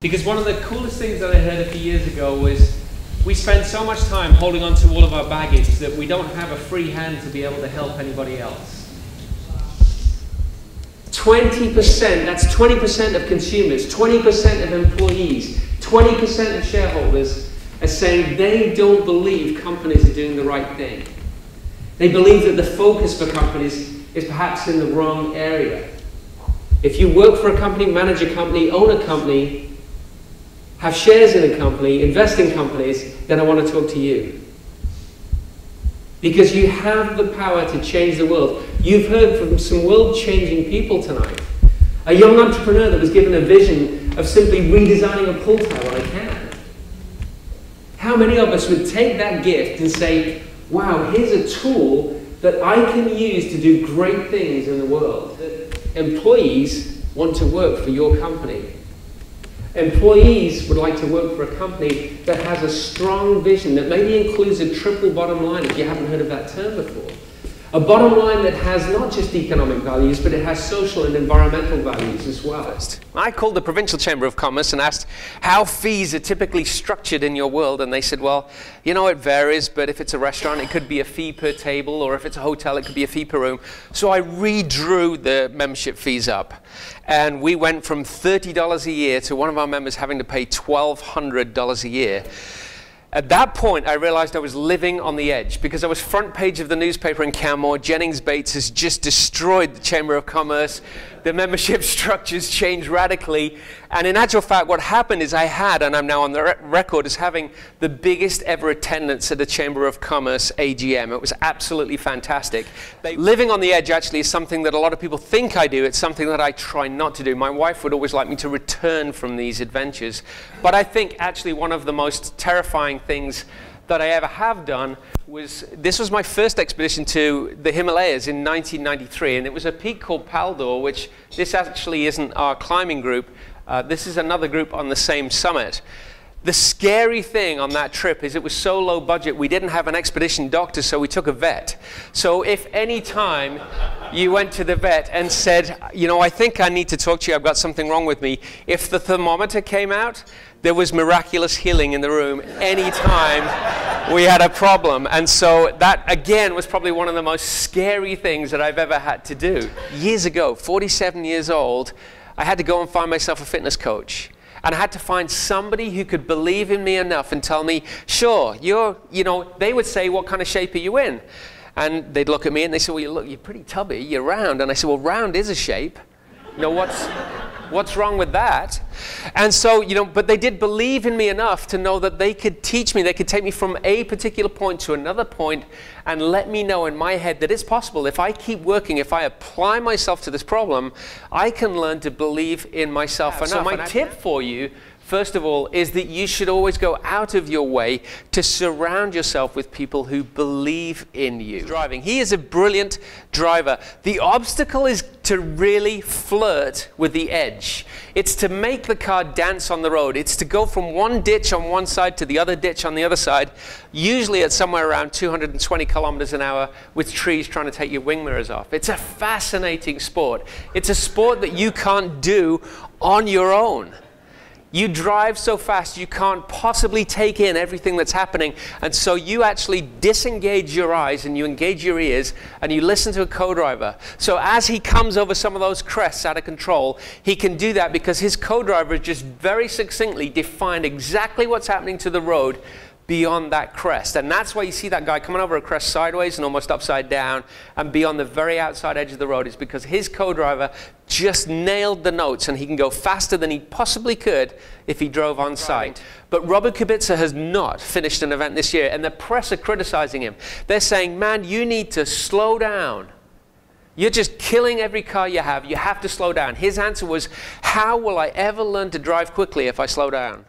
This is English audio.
Because one of the coolest things that I heard a few years ago was we spend so much time holding on to all of our baggage that we don't have a free hand to be able to help anybody else. 20%, that's 20% of consumers, 20% of employees, 20% of shareholders are saying they don't believe companies are doing the right thing. They believe that the focus for companies is perhaps in the wrong area. If you work for a company, manage a company, own a company, have shares in a company, invest in companies, then I want to talk to you. Because you have the power to change the world. You've heard from some world-changing people tonight. A young entrepreneur that was given a vision of simply redesigning a pool towel on a can. How many of us would take that gift and say, wow, here's a tool that I can use to do great things in the world. Employees want to work for your company. Employees would like to work for a company that has a strong vision that maybe includes a triple bottom line, if you haven't heard of that term before. A bottom line that has not just economic values, but it has social and environmental values as well. I called the Provincial Chamber of Commerce and asked how fees are typically structured in your world, and they said, well, you know, it varies, but if it's a restaurant, it could be a fee per table, or if it's a hotel, it could be a fee per room. So I redrew the membership fees up, and we went from $30 a year to one of our members having to pay $1,200 a year. At that point, I realized I was living on the edge because I was front page of the newspaper in Canmore. Jennings-Bates has just destroyed the Chamber of Commerce. The membership structures changed radically. And in actual fact, what happened is I had, and I'm now on the record as having the biggest ever attendance at the Chamber of Commerce AGM. It was absolutely fantastic. Living on the edge actually is something that a lot of people think I do. It's something that I try not to do. My wife would always like me to return from these adventures. But I think actually one of the most terrifying things that I ever have done was, this was my first expedition to the Himalayas in 1993, and it was a peak called Paldor, which this actually isn't our climbing group. This is another group on the same summit. The scary thing on that trip is it was so low budget, we didn't have an expedition doctor, so we took a vet. So if any time you went to the vet and said, you know, I think I need to talk to you, I've got something wrong with me, if the thermometer came out, there was miraculous healing in the room anytime we had a problem. And so that, again, was probably one of the most scary things that I've ever had to do. Years ago, 47 years old, I had to go and find myself a fitness coach. And I had to find somebody who could believe in me enough and tell me, sure, you know, they would say, what kind of shape are you in? And they'd look at me and they said, well, you're pretty tubby, you're round. And I said, well, round is a shape. You know, what's wrong with that? And so, you know, but they did believe in me enough to know that they could teach me, they could take me from a particular point to another point and let me know in my head that it's possible. If I keep working, if I apply myself to this problem, I can learn to believe in myself enough. So my tip for you, first of all, is that you should always go out of your way to surround yourself with people who believe in you. Driving. He is a brilliant driver. The obstacle is to really flirt with the edge. It's to make the car dance on the road. It's to go from one ditch on one side to the other ditch on the other side, usually at somewhere around 220 kilometers an hour with trees trying to take your wing mirrors off. It's a fascinating sport. It's a sport that you can't do on your own. You drive so fast you can't possibly take in everything that's happening, and so you actually disengage your eyes and you engage your ears and you listen to a co-driver. So as he comes over some of those crests out of control, he can do that because his co-driver just very succinctly defined exactly what's happening to the road beyond that crest. And that's why you see that guy coming over a crest sideways and almost upside down and be on the very outside edge of the road. Is because his co-driver just nailed the notes and he can go faster than he possibly could if he drove on site. But Robert Kubica has not finished an event this year, and the press are criticizing him. They're saying, man, you need to slow down. You're just killing every car you have. You have to slow down. His answer was, how will I ever learn to drive quickly if I slow down?